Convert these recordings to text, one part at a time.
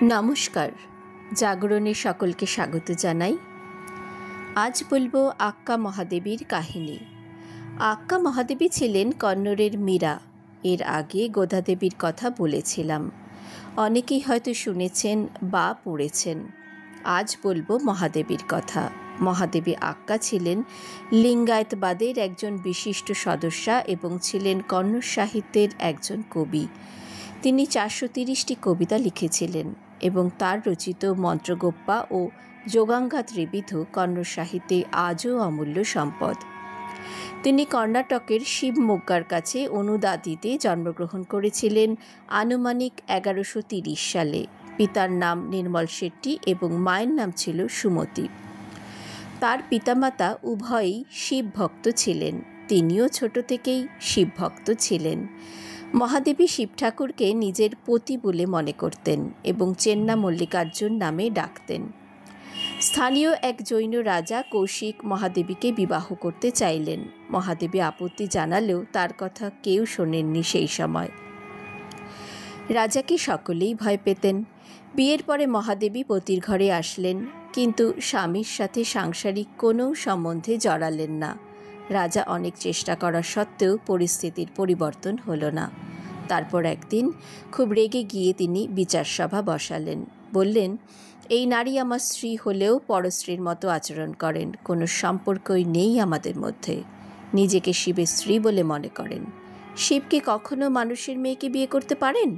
নমস্কার, জাগরণে সকলকে স্বাগত জানাই। আজ বলবো আক্কা মহাদেবীর কাহিনী। আক্কা মহাদেবী ছিলেন কন্নড়ের মীরা। এর আগে গোদাদেবীর কথা বলেছিলাম, অনেকেই হয়তো শুনেছেন বা পড়েছেন। আজ বলবো মহাদেবীর কথা। মহাদেবী আক্কা ছিলেন লিঙ্গায়তবাদের একজন বিশিষ্ট সদস্যা এবং ছিলেন কন্নড় সাহিত্যের একজন কবি। তিনি 430টি কবিতা লিখেছিলেন এবং তার রচিত মন্ত্রগোপ্পা ও যোগাঙ্গা ত্রিবিধ কন্নড় সাহিত্যে আজও অমূল্য সম্পদ। তিনি কর্ণাটকের শিবমোগ্গার কাছে অনুদাদিতে জন্মগ্রহণ করেছিলেন আনুমানিক 1130 সালে। পিতার নাম নির্মল শেট্টি এবং মায়ের নাম ছিল সুমতি। তার পিতামাতা উভয়ই শিবভক্ত ছিলেন। তিনিও ছোট থেকেই শিবভক্ত ছিলেন। মহাদেবী শিব ঠাকুরকে নিজের পতি বলে মনে করতেন এবং চেন্না মল্লিকার্জুন নামে ডাকতেন। স্থানীয় এক জৈন রাজা কৌশিক মহাদেবীকে বিবাহ করতে চাইলেন। মহাদেবী আপত্তি জানালেও তার কথা কেউ শোনেননি সেই সময়। রাজাকে সকলেই ভয় পেতেন। বিয়ের পরে মহাদেবী পতির ঘরে আসলেন, কিন্তু স্বামীর সাথে সাংসারিক কোনো সম্বন্ধে জড়ালেন না। রাজা অনেক চেষ্টা করা সত্ত্বেও পরিস্থিতির পরিবর্তন হলো না। তারপর একদিন খুব রেগে গিয়ে তিনি বিচার সভা বসালেন। বললেন, এই নারী আমার স্ত্রী হলেও পরস্ত্রীর মতো আচরণ করেন, কোনো সম্পর্কই নেই আমাদের মধ্যে। নিজেকে শিবের স্ত্রী বলে মনে করেন। শিব কি কখনো মানুষের মেয়েকে বিয়ে করতে পারেন?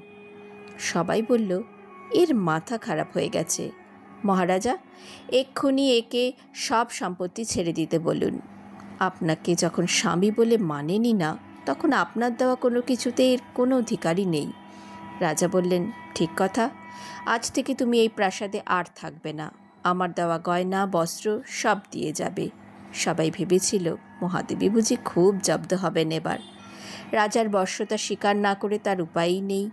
সবাই বলল, এর মাথা খারাপ হয়ে গেছে। মহারাজা, এক্ষুনি একে সব সম্পত্তি ছেড়ে দিতে বলুন। আপনাকে যখন স্বামী বলে মানেনি না, তখন আপনার দেওয়া কোনো কিছুতে এর কোনো অধিকারই নেই। রাজা বললেন, ঠিক কথা, আজ থেকে তুমি এই প্রাসাদে আর থাকবে না। আমার দেওয়া গয়না বস্ত্র সব দিয়ে যাবে। সবাই ভেবেছিল মহাদেবী বুঝি খুব জব্দ হবেন এবার। রাজার বশ্যতা স্বীকার না করে তার উপায়ই নেই।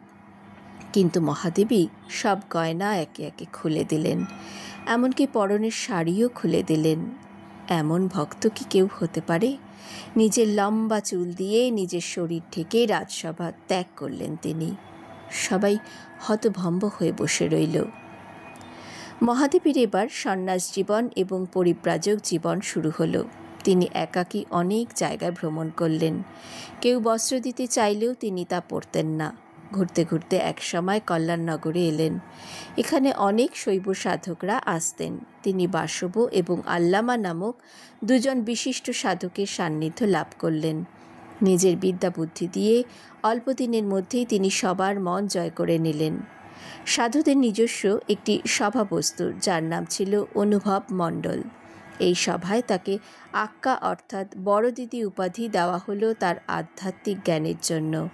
কিন্তু মহাদেবী সব গয়না একে একে খুলে দিলেন, এমনকি পরনের শাড়িও খুলে দিলেন। এমন ভক্ত কি কেউ হতে পারে? নিজের লম্বা চুল দিয়ে নিজের শরীর ঢেকে রাজসভা ত্যাগ করলেন তিনি। সবাই হতভম্ব হয়ে বসে রইল। মহাদেবীর এবার সন্ন্যাস জীবন এবং পরিব্রাজক জীবন শুরু হলো। তিনি একাকী অনেক জায়গায় ভ্রমণ করলেন। কেউ বস্ত্র দিতে চাইলেও তিনি তা পরতেন না। ঘুরতে ঘুরতে একসময় কল্যাণনগরে এলেন। এখানে অনেক শৈব সাধকরা আসতেন। তিনি বাসব এবং আল্লামা নামক দুজন বিশিষ্ট সাধকের সান্নিধ্য লাভ করলেন। নিজের বিদ্যা বুদ্ধি দিয়ে অল্প দিনের মধ্যেই তিনি সবার মন জয় করে নিলেন। সাধুদের নিজস্ব একটি সভা বসত, যার নাম ছিল অনুভব মণ্ডল। এই সভায় তাকে আক্কা অর্থাৎ বড় দিদি উপাধি দেওয়া হলো তার আধ্যাত্মিক জ্ঞানের জন্য।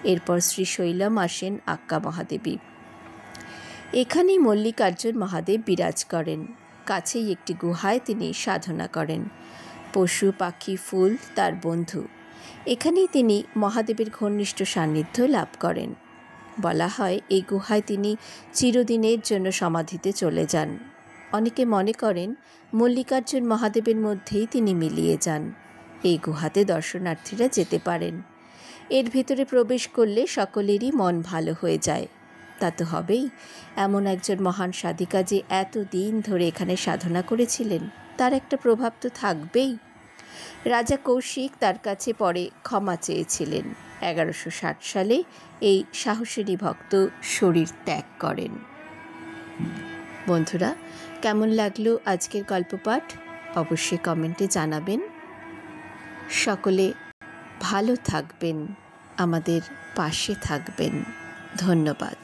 এরপর শ্রীশৈলম আসেন আক্কা মহাদেবী। এখানেই মল্লিকার্জুন মহাদেব বিরাজ করেন। কাছেই একটি গুহায় তিনি সাধনা করেন। পশু পাখি ফুল তার বন্ধু। এখানেই তিনি মহাদেবের ঘনিষ্ঠ সান্নিধ্য লাভ করেন। বলা হয় এই গুহায় তিনি চিরদিনের জন্য সমাধিতে চলে যান। অনেকে মনে করেন মল্লিকার্জুন মহাদেবের মধ্যেই তিনি মিলিয়ে যান। এই গুহাতে দর্শনার্থীরা যেতে পারেন। এর ভেতরে প্রবেশ করলে সকলেরই মন ভালো হয়ে যায়। তা তো হবেই, এমন একজন মহান সাধিকা যে এতদিন ধরে এখানে সাধনা করেছিলেন, তার একটা প্রভাব তো থাকবেই। রাজা কৌশিক তার কাছে পরে ক্ষমা চেয়েছিলেন। 1160 সালে এই সাহসিনী ভক্ত শরীর ত্যাগ করেন। বন্ধুরা, কেমন লাগলো আজকের গল্পপাঠ? অবশ্যই কমেন্টে জানাবেন। সকলে ভালো থাকবেন, আমাদের পাশে থাকবেন। ধন্যবাদ।